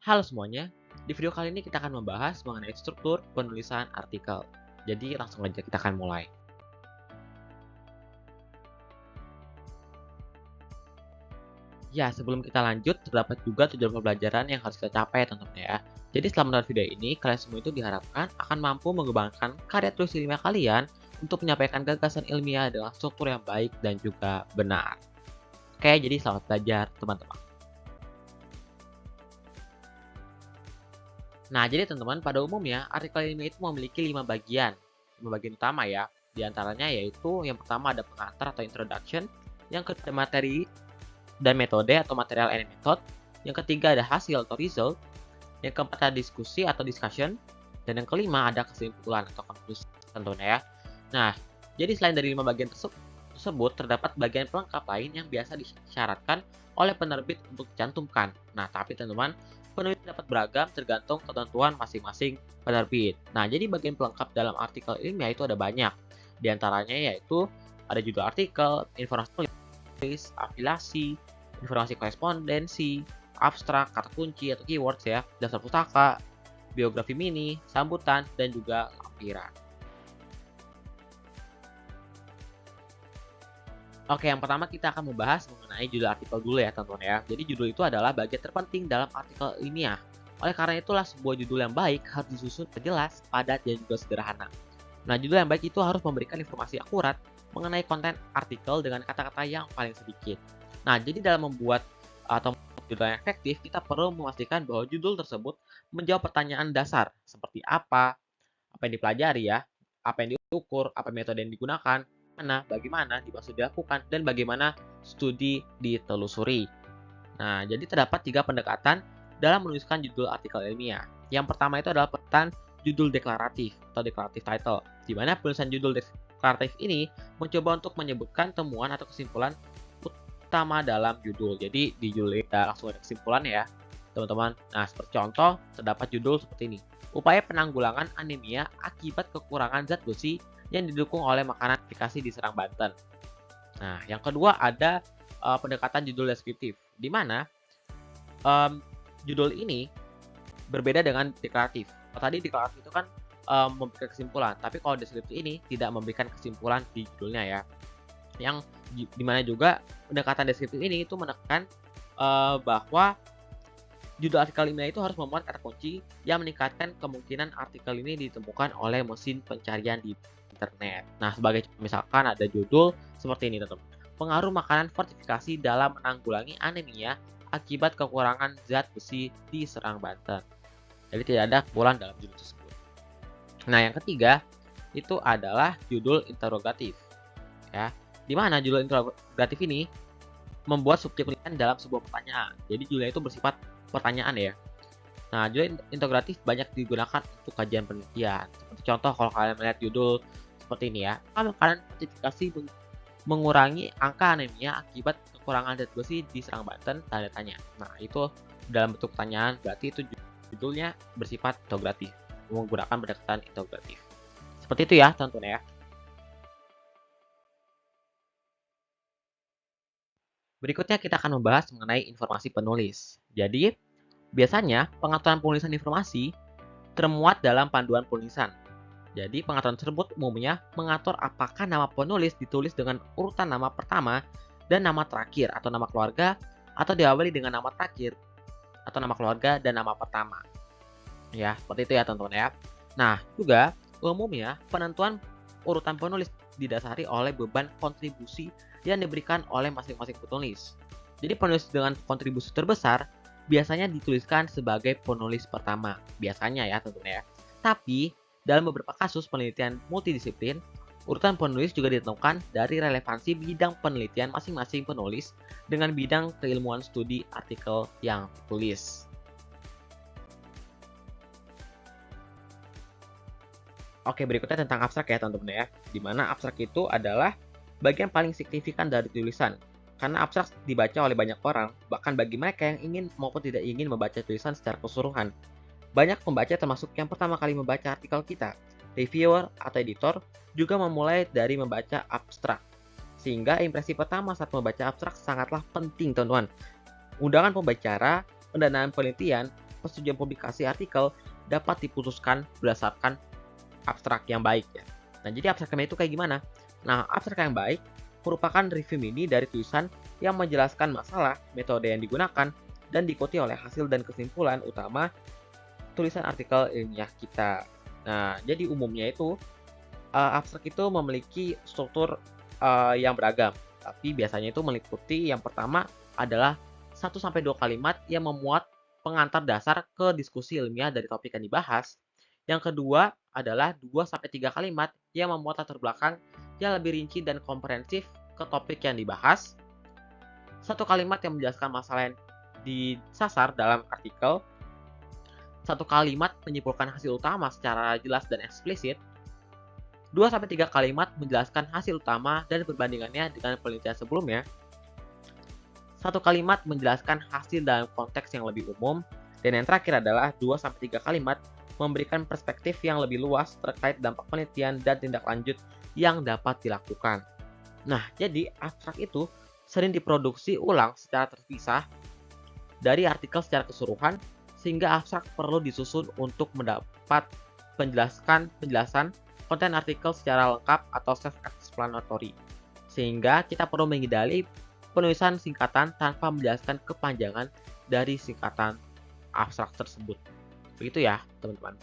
Halo semuanya, di video kali ini kita akan membahas mengenai struktur penulisan artikel. Jadi langsung aja kita akan mulai. Ya, sebelum kita lanjut, terdapat juga tujuan pembelajaran yang harus kita capai tentunya ya. Jadi setelah menonton video ini, kalian semua itu diharapkan akan mampu mengembangkan karya tulis ilmiah kalian untuk menyampaikan gagasan ilmiah dengan struktur yang baik dan juga benar. Oke, jadi selamat belajar teman-teman. Nah, jadi teman-teman, pada umumnya artikel ilmiah itu memiliki 5 bagian utama ya. Di antaranya yaitu yang pertama ada pengantar atau introduction, yang kedua materi dan metode atau material and method, yang ketiga ada hasil atau result, yang keempat ada diskusi atau discussion, dan yang kelima ada kesimpulan atau konklusi tentunya ya. Nah, jadi selain dari 5 bagian tersebut, terdapat bagian pelengkap lain yang biasa disyaratkan oleh penerbit untuk dicantumkan. Nah, tapi teman-teman, penulis dapat beragam tergantung ketentuan masing-masing penerbit. Nah, jadi bagian pelengkap dalam artikel ilmiah itu ada banyak. Di antaranya yaitu ada judul artikel, informasi tulis, afiliasi, informasi korespondensi, abstrak, kata kunci atau keywords ya, dasar pustaka, biografi mini, sambutan, dan juga lampiran. Oke, yang pertama kita akan membahas mengenai judul artikel dulu ya teman-teman ya. Jadi judul itu adalah bagian terpenting dalam artikel ilmiah. Oleh karena itulah sebuah judul yang baik harus disusun jelas, padat, dan juga sederhana. Nah, judul yang baik itu harus memberikan informasi akurat mengenai konten artikel dengan kata-kata yang paling sedikit. Nah, jadi dalam membuat atau judul yang efektif, kita perlu memastikan bahwa judul tersebut menjawab pertanyaan dasar seperti apa yang dipelajari ya, apa yang diukur, apa metode yang digunakan, mana, bagaimana dimaksud dilakukan, dan bagaimana studi ditelusuri. Nah, jadi terdapat 3 pendekatan dalam menuliskan judul artikel ilmiah. Yang pertama itu adalah pendekatan judul deklaratif atau declarative title, di mana penulisan judul deklaratif ini mencoba untuk menyebutkan temuan atau kesimpulan utama dalam judul. Jadi di judul kita langsung ada kesimpulannya ya, teman-teman. Nah, seperti contoh terdapat judul seperti ini. Upaya penanggulangan anemia akibat kekurangan zat besi yang didukung oleh makanan aplikasi di Serang, Banten. Nah, yang kedua ada pendekatan judul deskriptif, di mana judul ini berbeda dengan deklaratif. Kalau tadi deklaratif itu kan memberikan kesimpulan, tapi kalau deskriptif ini tidak memberikan kesimpulan di judulnya ya. Yang dimana juga pendekatan deskriptif ini itu menekan bahwa judul artikel ilmiah itu harus memuat kata kunci yang meningkatkan kemungkinan artikel ini ditemukan oleh mesin pencarian di internet. Nah, sebagai misalkan ada judul seperti ini, teman-teman. Pengaruh makanan fortifikasi dalam menanggulangi anemia akibat kekurangan zat besi di Serang, Banten. Jadi tidak ada kesimpulan dalam judul tersebut. Nah, yang ketiga itu adalah judul interrogatif. Ya, di mana judul interrogatif ini membuat subjek penelitian dalam sebuah pertanyaan. Jadi judulnya itu bersifat pertanyaan ya. Nah, judul integratif banyak digunakan untuk kajian penelitian. Seperti contoh kalau kalian melihat judul seperti ini ya, makanan fortifikasi mengurangi angka anemia akibat kekurangan zat besi di Serang, Banten, tanda tanya. Nah, itu dalam bentuk pertanyaan, berarti itu judulnya bersifat integratif, menggunakan pendekatan integratif. Seperti itu ya, teman-teman ya. Berikutnya kita akan membahas mengenai informasi penulis. Jadi, biasanya pengaturan penulisan informasi termuat dalam panduan penulisan. Jadi, pengaturan tersebut umumnya mengatur apakah nama penulis ditulis dengan urutan nama pertama dan nama terakhir atau nama keluarga, atau diawali dengan nama terakhir atau nama keluarga dan nama pertama. Ya, seperti itu ya teman-teman ya. Nah, juga umumnya penentuan urutan penulis didasari oleh beban kontribusi yang diberikan oleh masing-masing penulis. Jadi penulis dengan kontribusi terbesar biasanya dituliskan sebagai penulis pertama, biasanya ya tentunya ya. Tapi dalam beberapa kasus penelitian multidisiplin, urutan penulis juga ditentukan dari relevansi bidang penelitian masing-masing penulis dengan bidang keilmuan studi artikel yang ditulis. Oke, berikutnya tentang abstrak ya teman-teman ya. Dimana abstrak itu adalah bagian paling signifikan dari tulisan. Karena abstrak dibaca oleh banyak orang, bahkan bagi mereka yang ingin maupun tidak ingin membaca tulisan secara keseluruhan. Banyak pembaca termasuk yang pertama kali membaca artikel kita, reviewer atau editor, juga memulai dari membaca abstrak. Sehingga impresi pertama saat membaca abstrak sangatlah penting teman-teman. Undangan pembicara, pendanaan penelitian, persetujuan publikasi artikel dapat diputuskan berdasarkan abstrak yang baik ya. Nah, jadi abstrak yang baik itu kayak gimana? Nah, abstrak yang baik merupakan review mini dari tulisan yang menjelaskan masalah, metode yang digunakan, dan diikuti oleh hasil dan kesimpulan utama tulisan artikel ilmiah kita. Nah, jadi umumnya itu abstrak itu memiliki struktur yang beragam, tapi biasanya itu meliputi yang pertama adalah 1 sampai 2 kalimat yang memuat pengantar dasar ke diskusi ilmiah dari topik yang dibahas. Yang kedua adalah 2 sampai 3 kalimat yang memuat latar belakang yang lebih rinci dan komprehensif ke topik yang dibahas. 1 kalimat yang menjelaskan masalah yang disasar dalam artikel. 1 kalimat menyimpulkan hasil utama secara jelas dan eksplisit. 2 sampai 3 kalimat menjelaskan hasil utama dan perbandingannya dengan penelitian sebelumnya. 1 kalimat menjelaskan hasil dalam konteks yang lebih umum. Dan yang terakhir adalah 2 sampai 3 kalimat memberikan perspektif yang lebih luas terkait dampak penelitian dan tindak lanjut yang dapat dilakukan. Nah, jadi abstrak itu sering diproduksi ulang secara terpisah dari artikel secara keseluruhan, sehingga abstrak perlu disusun untuk mendapat penjelasan konten artikel secara lengkap atau self-explanatory. Sehingga kita perlu menghindari penulisan singkatan tanpa menjelaskan kepanjangan dari singkatan abstrak tersebut. Begitu ya, teman-teman.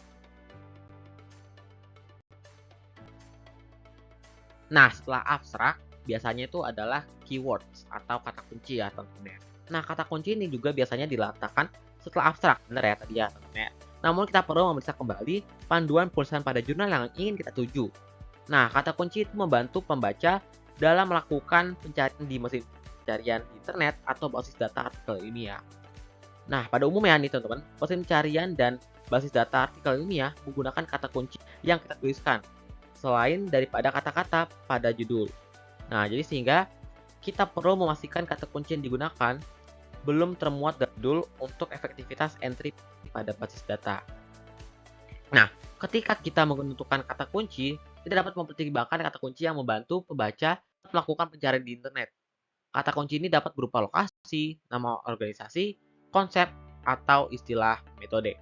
Nah, setelah abstrak, biasanya itu adalah keywords atau kata kunci ya, teman-teman. Nah, kata kunci ini juga biasanya diletakkan setelah abstrak, benar ya tadi ya, teman-teman. Namun kita perlu memeriksa kembali panduan penulisan pada jurnal yang ingin kita tuju. Nah, kata kunci itu membantu pembaca dalam melakukan pencarian di mesin pencarian di internet atau basis data artikel ilmiah. Nah, pada umumnya nih teman-teman, mesin pencarian dan basis data artikel ilmiah menggunakan kata kunci yang kita tuliskan, selain daripada kata-kata pada judul. Nah, jadi sehingga kita perlu memastikan kata kunci yang digunakan belum termuat dalam judul untuk efektivitas entry pada basis data. Nah, ketika kita menentukan kata kunci, kita dapat mempertimbangkan kata kunci yang membantu pembaca melakukan pencarian di internet. Kata kunci ini dapat berupa lokasi, nama organisasi, konsep, atau istilah metode.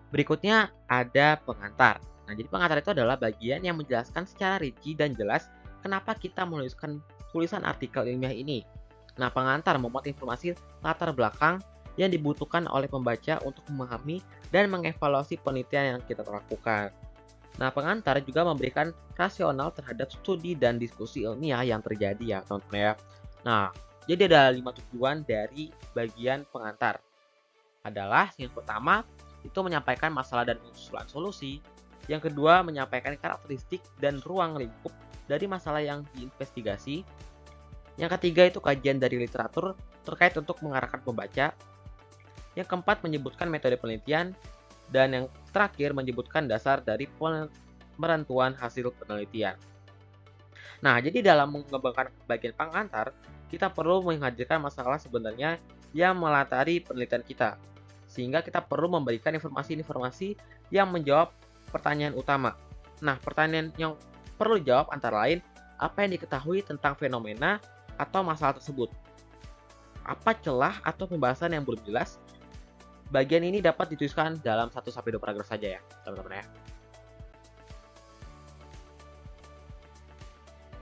Berikutnya ada pengantar. Nah, jadi pengantar itu adalah bagian yang menjelaskan secara rinci dan jelas kenapa kita menuliskan tulisan artikel ilmiah ini. Nah, pengantar memuat informasi latar belakang yang dibutuhkan oleh pembaca untuk memahami dan mengevaluasi penelitian yang kita lakukan. Nah, pengantar juga memberikan rasional terhadap studi dan diskusi ilmiah yang terjadi ya, teman-teman ya. Nah, jadi ada 5 tujuan dari bagian pengantar. Adalah yang pertama, itu menyampaikan masalah dan usulan solusi. Yang kedua, menyampaikan karakteristik dan ruang lingkup dari masalah yang diinvestigasi. Yang ketiga, itu kajian dari literatur terkait untuk mengarahkan pembaca. Yang keempat, menyebutkan metode penelitian. Dan yang terakhir, menyebutkan dasar dari penentuan hasil penelitian. Nah, jadi dalam mengembangkan bagian pengantar, kita perlu menghadirkan masalah sebenarnya yang melatari penelitian kita. Sehingga kita perlu memberikan informasi-informasi yang menjawab pertanyaan utama. Nah, pertanyaan yang perlu dijawab antara lain, apa yang diketahui tentang fenomena atau masalah tersebut? Apa celah atau pembahasan yang belum jelas? Bagian ini dapat dituliskan dalam 1-2 paragraf saja ya, teman-teman ya.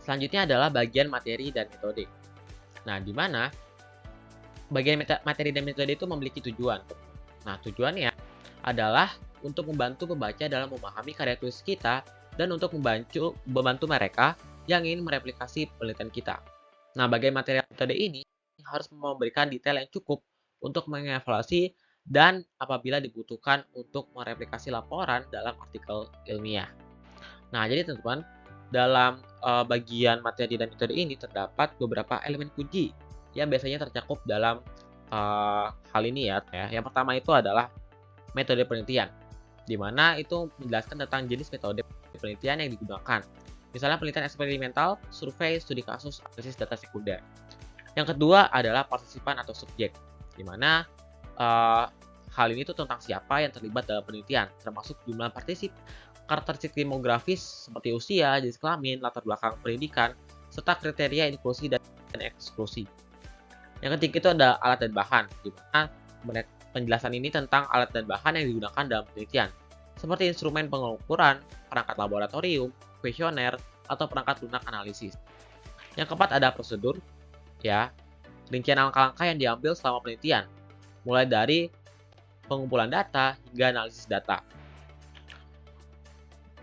Selanjutnya adalah bagian materi dan metode. Nah, di mana bagian materi dan metode itu memiliki tujuan. Nah, tujuannya adalah untuk membantu pembaca dalam memahami karya tulis kita dan untuk membantu mereka yang ingin mereplikasi penelitian kita. Nah, bagian materi dan metode ini harus memberikan detail yang cukup untuk mengevaluasi dan apabila dibutuhkan untuk mereplikasi laporan dalam artikel ilmiah. Nah, jadi teman-teman, dalam bagian materi dan metode ini terdapat beberapa elemen kunci yang biasanya tercakup dalam hal ini ya. Yang pertama itu adalah metode penelitian, di mana itu menjelaskan tentang jenis metode penelitian yang digunakan. Misalnya penelitian eksperimental, survei, studi kasus, analisis data sekunder. Yang kedua adalah partisipan atau subjek, di mana hal ini tuh tentang siapa yang terlibat dalam penelitian, termasuk jumlah partisipan, karakteristik demografis seperti usia, jenis kelamin, latar belakang pendidikan, serta kriteria inklusi dan eksklusi. Yang ketiga itu ada alat dan bahan, di mana penjelasan ini tentang alat dan bahan yang digunakan dalam penelitian, seperti instrumen pengukuran, perangkat laboratorium, kuesioner, atau perangkat lunak analisis. Yang keempat ada prosedur, ya, rincian langkah-langkah yang diambil selama penelitian, mulai dari pengumpulan data hingga analisis data.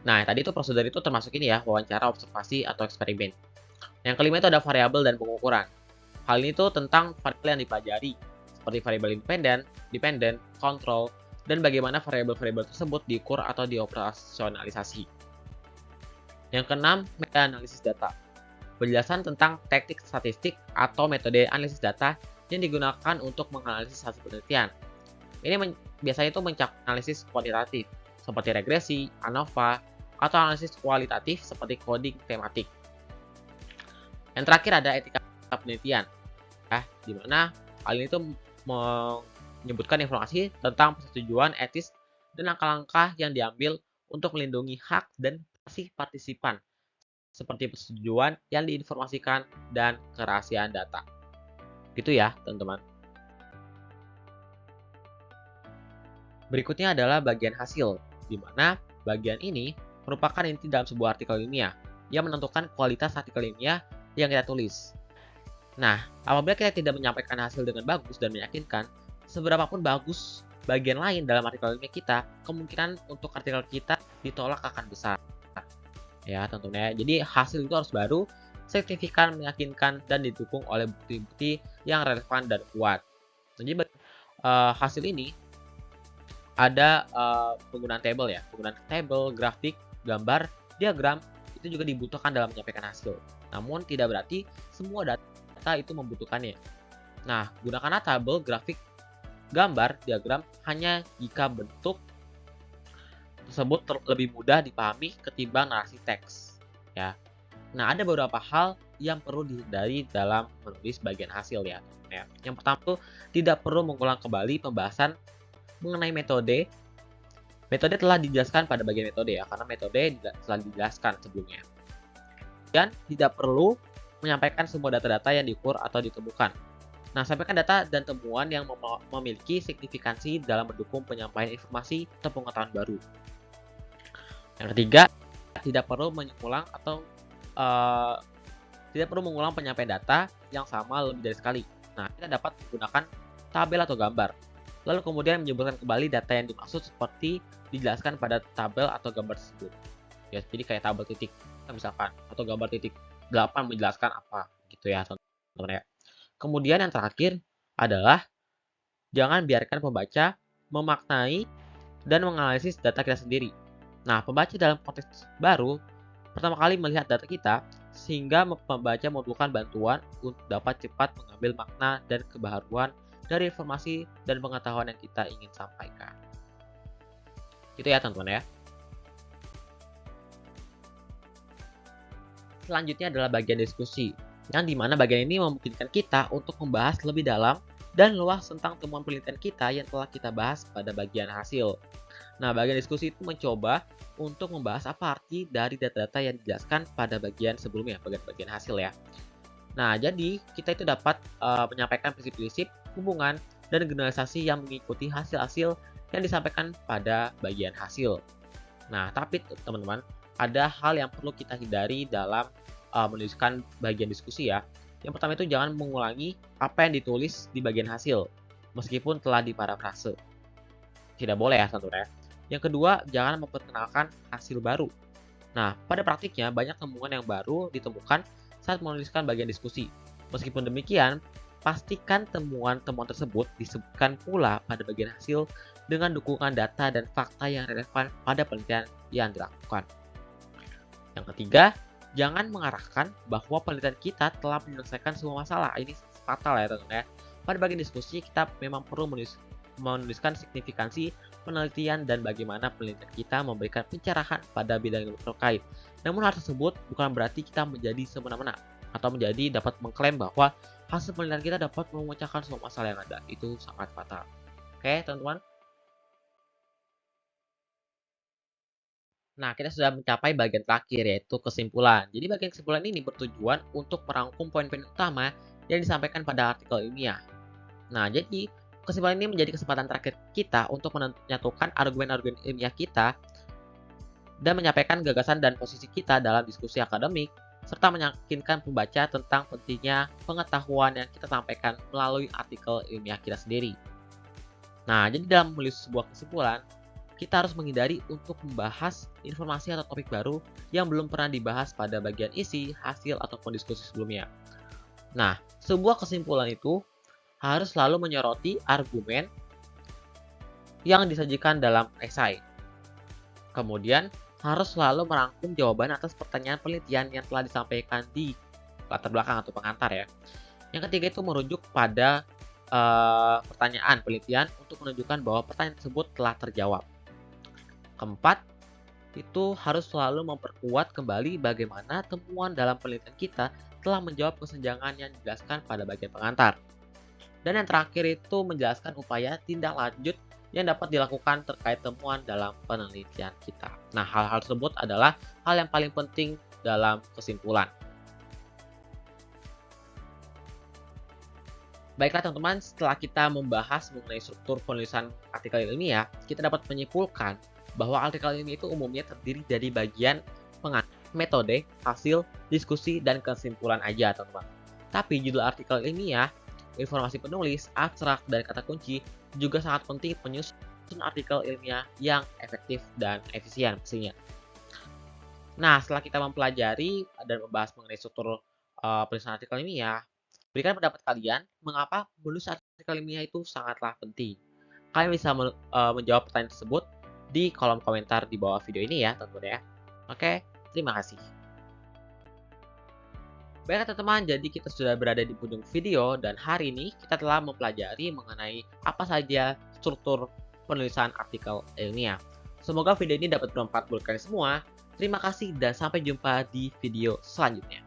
Nah, tadi itu prosedur itu termasuk ini ya, wawancara, observasi, atau eksperimen. Yang kelima itu ada variabel dan pengukuran. Hal ini tuh tentang variabel yang dipelajari, seperti variabel independen, dependent, kontrol, dan bagaimana variabel-variabel tersebut diukur atau dioperasionalisasi. Yang keenam, meta-analisis data. Penjelasan tentang teknik statistik atau metode analisis data yang digunakan untuk menganalisis hasil penelitian. Ini biasanya itu mencakup analisis kuantitatif, seperti regresi, ANOVA, atau analisis kualitatif seperti coding tematik. Yang terakhir ada etika penelitian, di mana hal ini tuh menyebutkan informasi tentang persetujuan etis dan langkah-langkah yang diambil untuk melindungi hak dan partisipan, seperti persetujuan yang diinformasikan dan kerahasiaan data. Gitu ya, teman-teman. Berikutnya adalah bagian hasil, di mana bagian ini merupakan inti dalam sebuah artikel ilmiah yang menentukan kualitas artikel ilmiah yang kita tulis. Nah, apabila kita tidak menyampaikan hasil dengan bagus dan meyakinkan, seberapapun bagus bagian lain dalam artikel ilmiah kita, kemungkinan untuk artikel kita ditolak akan besar. Ya, tentunya. Jadi hasil itu harus baru, signifikan, meyakinkan, dan didukung oleh bukti-bukti yang relevan dan kuat. Jadi hasil ini ada penggunaan tabel ya, penggunaan tabel, grafik, gambar, diagram itu juga dibutuhkan dalam menyampaikan hasil. Namun tidak berarti semua data itu membutuhkannya. Nah, gunakanlah tabel, grafik, gambar, diagram hanya jika bentuk tersebut lebih mudah dipahami ketimbang narasi teks. Ya. Nah, ada beberapa hal yang perlu dihindari dalam menulis bagian hasil ya. Yang pertama tuh tidak perlu mengulang kembali pembahasan mengenai metode. Metode telah dijelaskan pada bagian metode ya, karena metode telah dijelaskan sebelumnya. Dan tidak perlu menyampaikan semua data-data yang diukur atau ditemukan. Nah, sampaikan data dan temuan yang memiliki signifikansi dalam mendukung penyampaian informasi atau pengetahuan baru. Yang ketiga, tidak perlu mengulang penyampaian data yang sama lebih dari sekali. Nah, kita dapat menggunakan tabel atau gambar. Lalu kemudian menyebutkan kembali data yang dimaksud seperti dijelaskan pada tabel atau gambar tersebut. Ya, jadi kayak tabel titik misalkan atau gambar titik 8 menjelaskan apa gitu ya, teman-teman ya. Kemudian yang terakhir adalah jangan biarkan pembaca memaknai dan menganalisis data kita sendiri. Nah, pembaca dalam konteks baru pertama kali melihat data kita sehingga pembaca membutuhkan bantuan untuk dapat cepat mengambil makna dan kebaharuan dari informasi dan pengetahuan yang kita ingin sampaikan. Gitu ya teman-teman ya. Selanjutnya adalah bagian diskusi, yang dimana bagian ini memungkinkan kita untuk membahas lebih dalam dan luas tentang temuan penelitian kita yang telah kita bahas pada bagian hasil. Nah, bagian diskusi itu mencoba untuk membahas apa arti dari data-data yang dijelaskan pada bagian sebelumnya, bagian hasil ya. Nah, jadi kita itu dapat menyampaikan prinsip-prinsip, hubungan, dan generalisasi yang mengikuti hasil-hasil yang disampaikan pada bagian hasil. Nah, tapi teman-teman, ada hal yang perlu kita hindari dalam menuliskan bagian diskusi ya. Yang pertama itu jangan mengulangi apa yang ditulis di bagian hasil, meskipun telah diparafrase. Tidak boleh ya tentunya. Yang kedua, jangan memperkenalkan hasil baru. Nah, pada praktiknya banyak temuan yang baru ditemukan saat menuliskan bagian diskusi. Meskipun demikian, pastikan temuan-temuan tersebut disebutkan pula pada bagian hasil dengan dukungan data dan fakta yang relevan pada penelitian yang dilakukan. Yang ketiga, jangan mengarahkan bahwa penelitian kita telah menyelesaikan semua masalah. Ini fatal ya teman-teman ya. Pada bagian diskusi kita memang perlu menuliskan signifikansi penelitian dan bagaimana penelitian kita memberikan pencerahan pada bidang yang terkait. Namun hal tersebut bukan berarti kita menjadi semena-mena atau menjadi dapat mengklaim bahwa hasil penelitian kita dapat memecahkan semua masalah yang ada. Itu sangat fatal. Oke, teman-teman. Nah, kita sudah mencapai bagian terakhir yaitu kesimpulan. Jadi bagian kesimpulan ini bertujuan untuk merangkum poin-poin utama yang disampaikan pada artikel ilmiah. Nah, jadi kesimpulan ini menjadi kesempatan terakhir kita untuk menyatukan argumen-argumen ilmiah kita dan menyampaikan gagasan dan posisi kita dalam diskusi akademik, serta meyakinkan pembaca tentang pentingnya pengetahuan yang kita sampaikan melalui artikel ilmiah kita sendiri. Nah, jadi dalam menulis sebuah kesimpulan, kita harus menghindari untuk membahas informasi atau topik baru yang belum pernah dibahas pada bagian isi, hasil, ataupun diskusi sebelumnya. Nah, sebuah kesimpulan itu harus selalu menyoroti argumen yang disajikan dalam esai. Kemudian, harus selalu merangkum jawaban atas pertanyaan penelitian yang telah disampaikan di latar belakang atau pengantar ya. Yang ketiga itu merujuk pada pertanyaan penelitian untuk menunjukkan bahwa pertanyaan tersebut telah terjawab. Keempat, itu harus selalu memperkuat kembali bagaimana temuan dalam penelitian kita telah menjawab kesenjangan yang dijelaskan pada bagian pengantar. Dan yang terakhir itu menjelaskan upaya tindak lanjut yang dapat dilakukan terkait temuan dalam penelitian kita. Nah, hal-hal tersebut adalah hal yang paling penting dalam kesimpulan. Baiklah teman-teman, setelah kita membahas mengenai struktur penulisan artikel ilmiah, kita dapat menyimpulkan bahwa artikel ilmiah itu umumnya terdiri dari bagian pengantar, metode, hasil, diskusi, dan kesimpulan aja teman-teman. Tapi judul artikel ilmiah, informasi penulis, abstrak, dan kata kunci juga sangat penting penyusun artikel ilmiah yang efektif dan efisien pastinya. Nah, setelah kita mempelajari dan membahas mengenai struktur penulisan artikel ilmiah, berikan pendapat kalian mengapa menulis artikel ilmiah itu sangatlah penting. Kalian bisa menjawab pertanyaan tersebut di kolom komentar di bawah video ini ya teman-teman ya. Oke, terima kasih. Baiklah teman-teman, jadi kita sudah berada di ujung video dan hari ini kita telah mempelajari mengenai apa saja struktur penulisan artikel ilmiah. Semoga video ini dapat bermanfaat buat kalian semua. Terima kasih dan sampai jumpa di video selanjutnya.